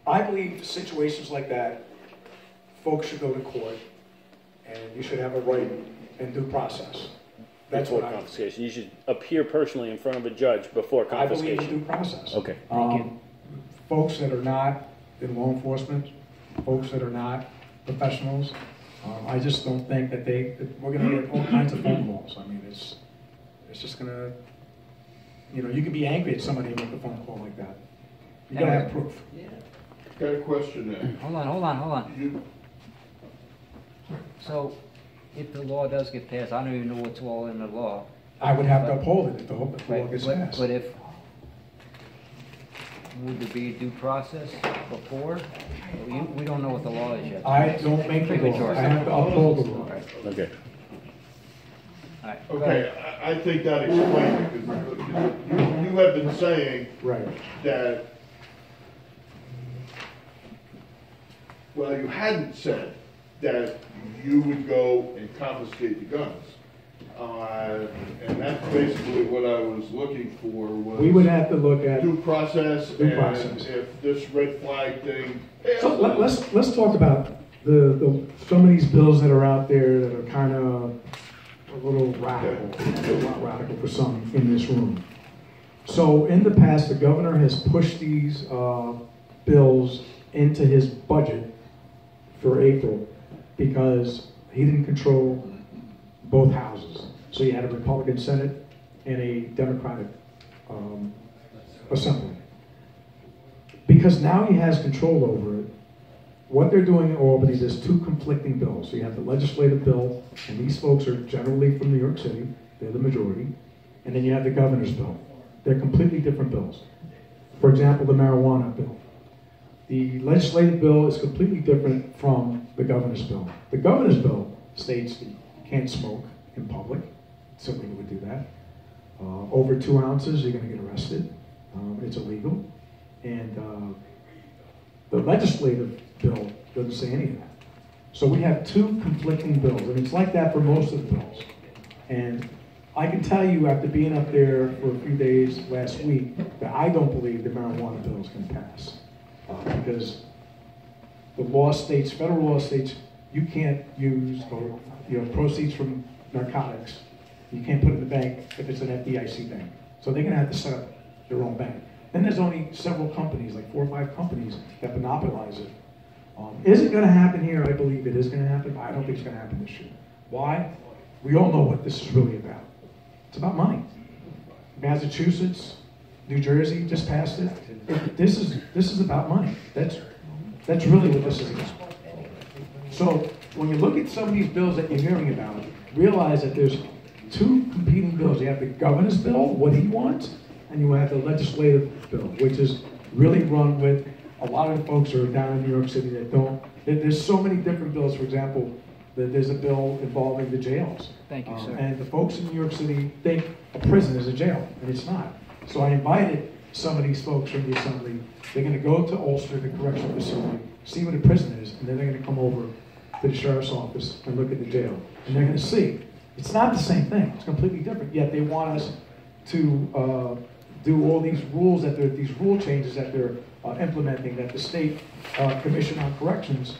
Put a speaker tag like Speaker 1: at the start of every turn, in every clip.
Speaker 1: I believe situations like that, folks should go to court, and you should have a right and due process. That's
Speaker 2: before
Speaker 1: what
Speaker 2: confiscation. You should appear personally in front of a judge before confiscation.
Speaker 1: I believe in due process.
Speaker 2: Okay.
Speaker 1: Folks that are not in law enforcement, folks that are not professionals, I just don't think that we're going to get all kinds of phone calls. I mean, it's just going to, you can be angry at somebody and make a phone call like that. You got to have proof.
Speaker 3: Yeah.
Speaker 4: Got a question there.
Speaker 3: Hold on. So, if the law does get passed, I don't even know what's all in the law.
Speaker 1: I would have to uphold it if the law gets passed.
Speaker 3: But would there be a due process before? We don't know what the law is yet.
Speaker 1: I don't make the law. I have to uphold the law.
Speaker 2: Okay.
Speaker 3: All right.
Speaker 4: Okay, I think that explains it, because you have been saying that, well, you hadn't said that you would go and confiscate the guns. And that's basically what I was looking for, was
Speaker 1: we would have to look at
Speaker 4: due process.
Speaker 1: process.
Speaker 4: And if this red flag thing.
Speaker 1: So let's talk about some of these bills that are out there that are kind of a little radical for some in this room. So in the past, the governor has pushed these bills into his budget for April because he didn't control both houses. So you had a Republican Senate and a Democratic Assembly. Because now he has control over it, what they're doing in Albany, there's two conflicting bills. So you have the legislative bill, and these folks are generally from New York City, they're the majority, and then you have the governor's bill. They're completely different bills. For example, the marijuana bill. The legislative bill is completely different from the governor's bill. The governor's bill states that you can't smoke in public. Certainly would do that. Over 2 ounces, you're going to get arrested. It's illegal. And the legislative bill doesn't say any of that. So we have two conflicting bills, and it's like that for most of the bills. And I can tell you, after being up there for a few days last week, that I don't believe the marijuana bill is going to pass. Because the law states, federal law states, you can't use proceeds from narcotics. You can't put it in the bank if it's an FDIC bank. So they're going to have to set up their own bank. Then there's only several companies, like 4 or 5 companies, that monopolize it. Is it going to happen here? I believe it is going to happen. I don't think it's going to happen this year. Why? We all know what this is really about. It's about money. Massachusetts, New Jersey just passed it. This is about money. That's really what this is about. So when you look at some of these bills that you're hearing about, realize that there's two competing bills. You have the governor's bill, what he wants, and you have the legislative bill, which is really run with a lot of the folks who are down in New York City that don't. There's so many different bills. For example, there's a bill involving the jails.
Speaker 3: Thank you, sir.
Speaker 1: And the folks in New York City think a prison is a jail, and it's not. So I invited some of these folks from the assembly. They're going to go to Ulster, the correctional facility, see what a prison is, and then they're going to come over to the sheriff's office and look at the jail. And they're going to see. It's not the same thing. It's completely different. Yet they want us to do all these rules, these rule changes that they're implementing, that the state commission on corrections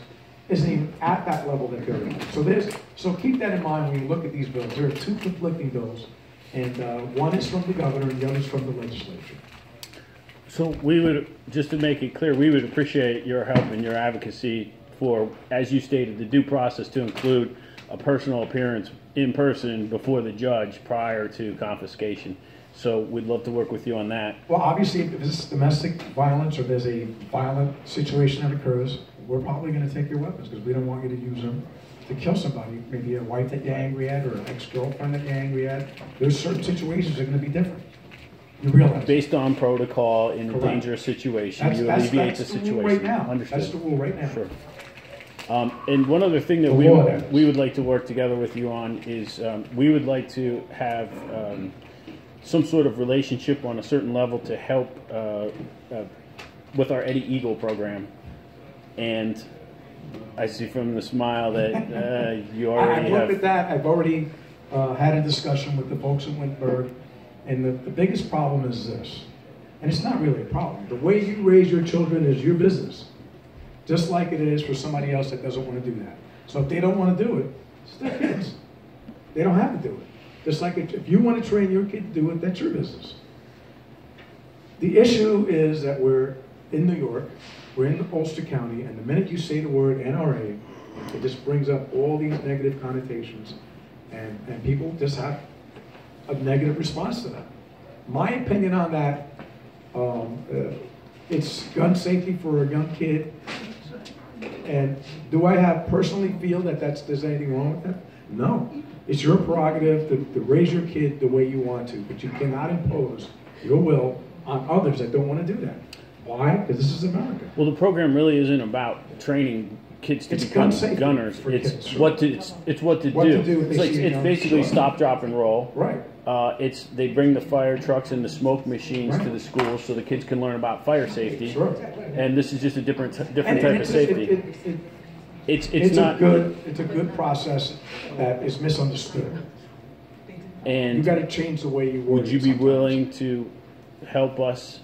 Speaker 1: isn't even at that level that they're at. So keep that in mind when you look at these bills. There are two conflicting bills, and one is from the governor and the other is from the legislature.
Speaker 2: So we would, just to make it clear, we would appreciate your help and your advocacy for, as you stated, the due process to include a personal appearance in person before the judge prior to confiscation. So we'd love to work with you on that.
Speaker 1: Well, obviously, if it's domestic violence or there's a violent situation that occurs, we're probably going to take your weapons because we don't want you to use them to kill somebody. Maybe a wife that you're angry at or an ex-girlfriend that you're angry at. There's certain situations that are going to be different. You realize.
Speaker 2: Based on protocol in a dangerous situation, you alleviate the situation.
Speaker 1: Right now.
Speaker 2: Understood.
Speaker 1: That's the rule right now.
Speaker 2: Sure. And one other thing that we would like to work together with you on is we would like to have some sort of relationship on a certain level to help with our Eddie Eagle program. And I see from the smile that you already
Speaker 1: I've looked at that. I've already had a discussion with the folks in Windberg. And the biggest problem is this. And it's not really a problem. The way you raise your children is your business. just like it is for somebody else that doesn't want to do that. So if they don't want to do it, it's their kids. They don't have to do it. Just like if you want to train your kid to do it, that's your business. The issue is that we're in New York, we're in Ulster County, and the minute you say the word NRA, it just brings up all these negative connotations, and people just have a negative response to that. My opinion on that, it's gun safety for a young kid, and do I personally feel that there's anything wrong with that? No. It's your prerogative to raise your kid the way you want to, but you cannot impose your will on others that don't want to do that. Why? Because this is America.
Speaker 2: Well, the program really isn't about training kids to become gunners. It's what to do. It's basically stop, drop, and roll.
Speaker 1: Right.
Speaker 2: They bring the fire trucks and the smoke machines to the schools so the kids can learn about fire safety.
Speaker 1: Sure.
Speaker 2: And this is just a different type of safety. It's
Speaker 1: a good process that is misunderstood.
Speaker 2: And
Speaker 1: you got to change the way you word it.
Speaker 2: Would you be willing to help us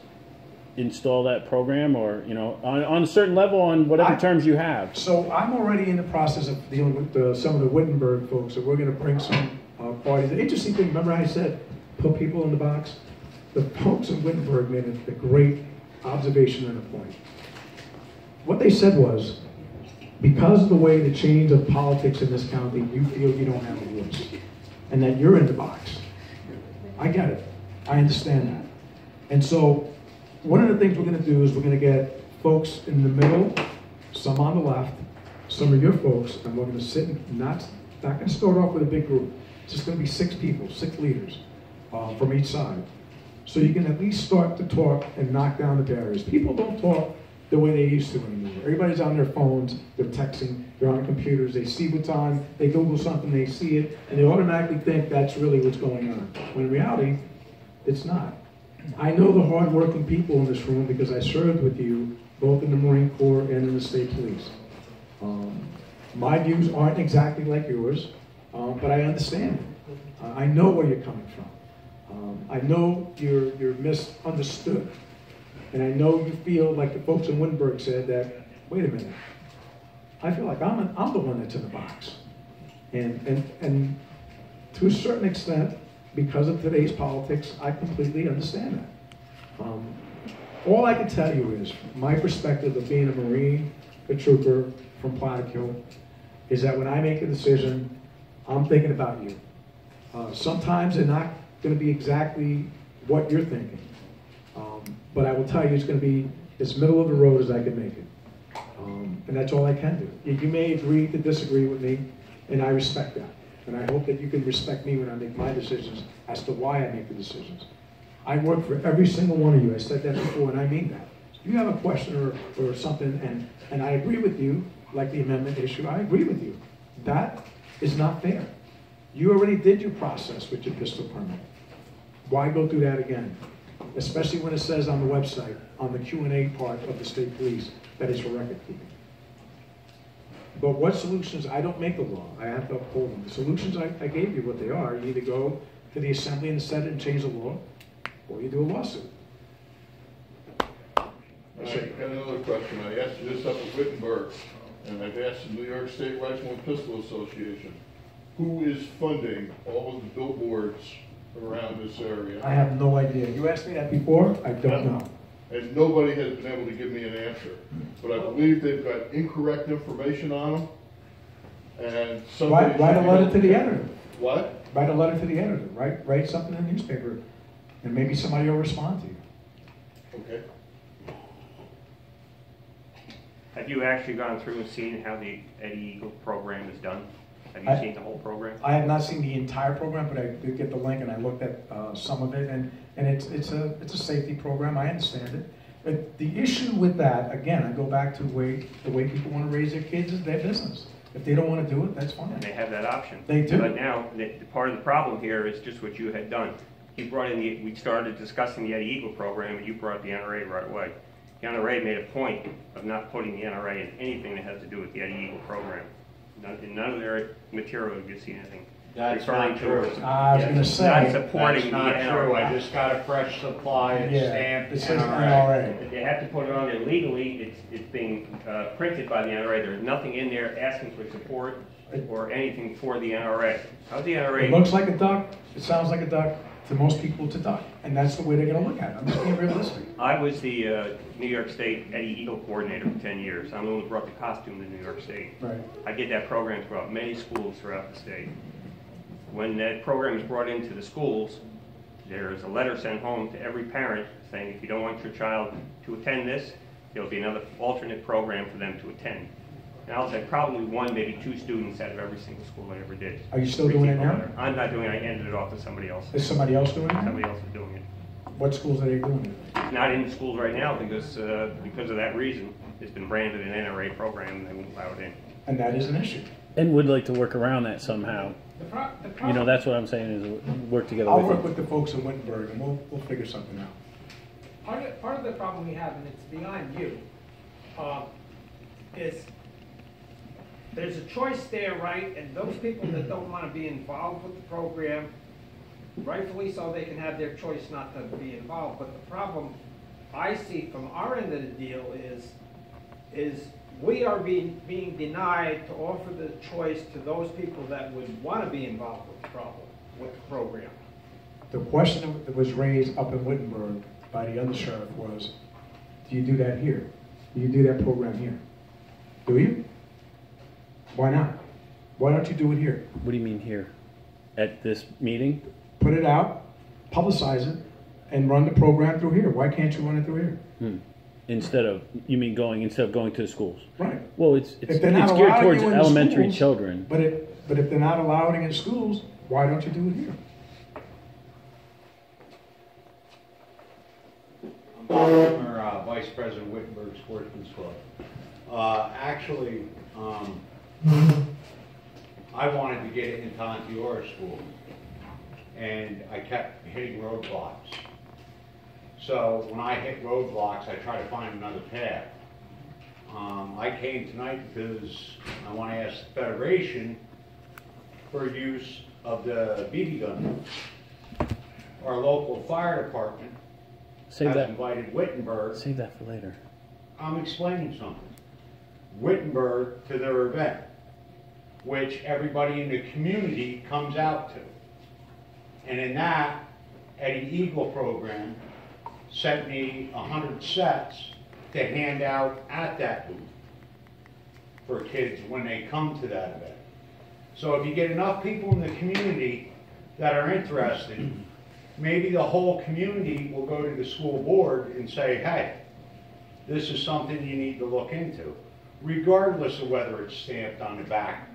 Speaker 2: install that program, or on a certain level, on whatever terms you have?
Speaker 1: So I'm already in the process of dealing with some of the Wittenberg folks, and we're going to bring some parties. The interesting thing, remember I said put people in the box? The folks in Wittenberg made a great observation and a point. What they said was, because of the way the change of politics in this county, you feel you don't have a voice, and that you're in the box. I get it. I understand that. And so one of the things we're going to do is we're going to get folks in the middle, some on the left, some of your folks, and we're going to sit and not going to start off with a big group. It's just going to be 6 people, 6 leaders from each side. So you can at least start to talk and knock down the barriers. People don't talk the way they used to anymore. Everybody's on their phones, they're texting, they're on computers, they see what's on, they Google something, they see it, and they automatically think that's really what's going on. When in reality, it's not. I know the hard-working people in this room because I served with you both in the Marine Corps and in the state police. My views aren't exactly like yours, but I understand it. I know where you're coming from. I know you're misunderstood. And I know you feel like the folks in Wittenberg said that, wait a minute, I feel like I'm the one that's in the box. And to a certain extent, because of today's politics, I completely understand that. All I can tell you is, my perspective of being a Marine, a trooper from Plattekill, is that when I make a decision, I'm thinking about you. Sometimes they're not going to be exactly what you're thinking. But I will tell you, it's going to be as middle of the road as I can make it. And that's all I can do. You may agree to disagree with me, and I respect that. And I hope that you can respect me when I make my decisions as to why I make the decisions. I work for every single one of you. I said that before, and I mean that. If you have a question or something, and I agree with you, like the amendment issue, I agree with you. That is not fair. You already did your process with your pistol permit. Why go through that again? Especially when it says on the website, on the Q&A part of the state police, that it's for record keeping. But what solutions? I don't make the law. I have to uphold them. The solutions I gave you, what they are, you either go to the Assembly and the Senate and change the law, or you do a lawsuit.
Speaker 4: I got another question. I asked you this up at Wittenberg, and I've asked the New York State Rifle and Pistol Association, who is funding all of the billboards around this area?
Speaker 1: I have no idea. You asked me that before? I don't know.
Speaker 4: And nobody has been able to give me an answer. But I believe they've got incorrect information on them. And somebody
Speaker 1: write a letter to the editor.
Speaker 4: What?
Speaker 1: Write a letter to the editor. Write something in the newspaper, and maybe somebody will respond to you.
Speaker 4: Okay.
Speaker 5: Have you actually gone through and seen how the Eddie Eagle program is done? Have you seen the whole program?
Speaker 1: I have not seen the entire program, but I did get the link and I looked at some of it, and it's a safety program. I understand it. But the issue with that, again, I go back to the way people want to raise their kids is their business. If they don't want to do it, that's fine.
Speaker 5: And they have that option.
Speaker 1: They do.
Speaker 5: But now, part of the problem here is just what you had done. You brought in we started discussing the Eddie Eagle program, and you brought the NRA right away. The NRA made a point of not putting the NRA in anything that has to do with the Eddie Eagle program. In none of their material you see anything.
Speaker 3: That's not true.
Speaker 1: I was going to say.
Speaker 5: Not supporting
Speaker 3: that's not
Speaker 5: the
Speaker 3: true.
Speaker 5: NRA.
Speaker 3: I just got a fresh supply. It's stamped
Speaker 1: it says
Speaker 3: NRA.
Speaker 1: NRA.
Speaker 5: They have to put it on there legally. It's being printed by the NRA. There's nothing in there asking for support or anything for the NRA. How's the NRA?
Speaker 1: It looks like a duck, it sounds like a duck, to most people it's a duck. And that's the way they're gonna look at it. I'm just being realistic.
Speaker 5: I was the New York State Eddie Eagle coordinator for 10 years. I'm the one who brought the costume to New York State.
Speaker 1: Right.
Speaker 5: I did that program throughout many schools throughout the state. When that program is brought into the schools, there is a letter sent home to every parent saying if you don't want your child to attend this, there'll be another alternate program for them to attend. And I'll say probably one, maybe two students out of every single school I ever did.
Speaker 1: Are you still doing it now?
Speaker 5: I'm not doing it. I handed it off to somebody else.
Speaker 1: Is somebody else doing it?
Speaker 5: Somebody else is doing it.
Speaker 1: What schools are they doing it?
Speaker 5: It's not in the schools right now because of that reason. It's been branded an NRA program and they won't allow it in.
Speaker 1: And that is an issue.
Speaker 2: And would like to work around that somehow. You know, that's what I'm saying is work together
Speaker 1: I'll
Speaker 2: with
Speaker 1: work
Speaker 2: you.
Speaker 1: with the folks in Wittenberg and we'll figure something out.
Speaker 6: Part of the problem we have, and it's beyond you, is there's a choice there, right? And those people that don't want to be involved with the program, rightfully so, they can have their choice not to be involved. But the problem I see from our end of the deal is we are being denied to offer the choice to those people that would want to be involved with the program.
Speaker 1: The question that was raised up in Wittenberg by the undersheriff was, do you do that here? Do you do that program here? Do you? Why not? Why don't you do it here?
Speaker 2: What do you mean here? At this meeting?
Speaker 1: Put it out, publicize it, and run the program through here. Why can't you run it through here?
Speaker 2: Instead of going to the schools?
Speaker 1: Right.
Speaker 2: Well, it's
Speaker 1: If they're not
Speaker 2: geared
Speaker 1: allowing
Speaker 2: towards
Speaker 1: you in the
Speaker 2: elementary
Speaker 1: schools,
Speaker 2: children.
Speaker 1: But if they're not allowing it in schools, why don't you do it here?
Speaker 7: I'm Bob Whitmer, Vice President, Wittenberg Sportsmen's Club. Actually, I wanted to get it into Onteora School, and I kept hitting roadblocks. So when I hit roadblocks, I try to find another path. I came tonight because I want to ask the Federation for use of the BB gun. Our local fire department has invited Wittenberg.
Speaker 2: Save that for later.
Speaker 7: I'm explaining something. Wittenberg to their event, which everybody in the community comes out to. And in that, Eddie Eagle program sent me 100 sets to hand out at that booth for kids when they come to that event. So if you get enough people in the community that are interested, maybe the whole community will go to the school board and say, hey, this is something you need to look into, regardless of whether it's stamped on the back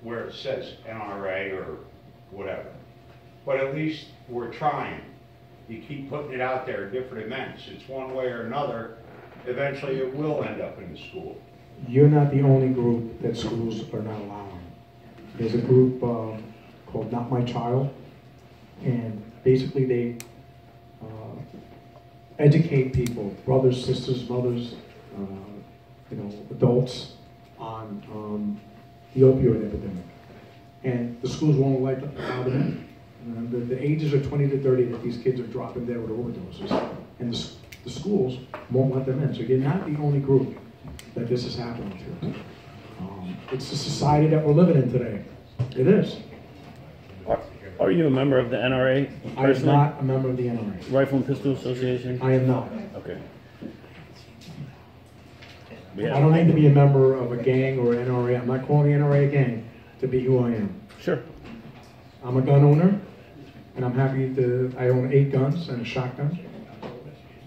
Speaker 7: where it says NRA or whatever. But at least we're trying. You keep putting it out there at different events. It's one way or another. Eventually it will end up in the school.
Speaker 1: You're not the only group that schools are not allowing. There's a group called Not My Child, and basically they educate people, brothers, sisters, mothers, adults, on the opioid epidemic. And the schools won't allow them in. The ages are 20 to 30 that these kids are dropping dead with overdoses, and the schools won't let them in. So you're not the only group that this is happening to. It's the society that we're living in today. It is.
Speaker 2: Are you a member of the NRA personally?
Speaker 1: I am not a member of the NRA.
Speaker 2: Rifle and Pistol Association?
Speaker 1: I am not.
Speaker 2: Okay.
Speaker 1: I don't need to be a member of a gang or NRA. I'm not calling the NRA a gang to be who I am.
Speaker 2: Sure.
Speaker 1: I'm a gun owner, and I'm happy I own 8 guns and a shotgun,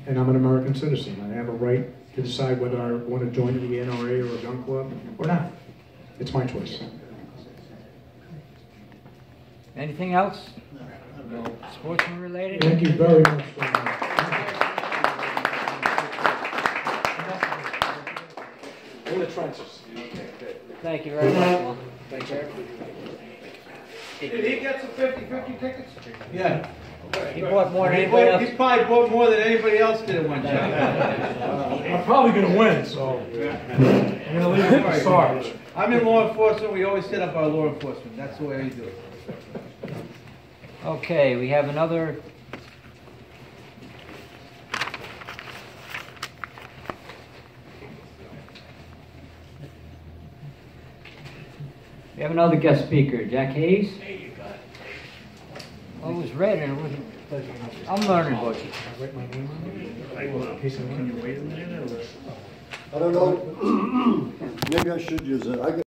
Speaker 1: and I'm an American citizen. I have a right to decide whether I want to join the NRA or a gun club or not. It's my choice.
Speaker 3: Anything else? No. Sportsman related?
Speaker 1: Thank you very much. In the trenches.
Speaker 3: Thank you very much, Juan.
Speaker 1: Thank you.
Speaker 6: Did he get some 50-50 tickets?
Speaker 8: Yeah.
Speaker 3: He bought more than anybody else.
Speaker 8: He probably bought more than anybody else did at one time.
Speaker 1: I'm probably going to win, so I'm going to leave it to Sarge.
Speaker 8: I'm in law enforcement. We always set up our law enforcement. That's the way we do it.
Speaker 3: Okay, we have another. We have another guest speaker, Jack Hayes. Well, it was red and it wasn't. I'm learning about you.
Speaker 1: Can you wait a minute?
Speaker 9: I don't know. Maybe I should use it.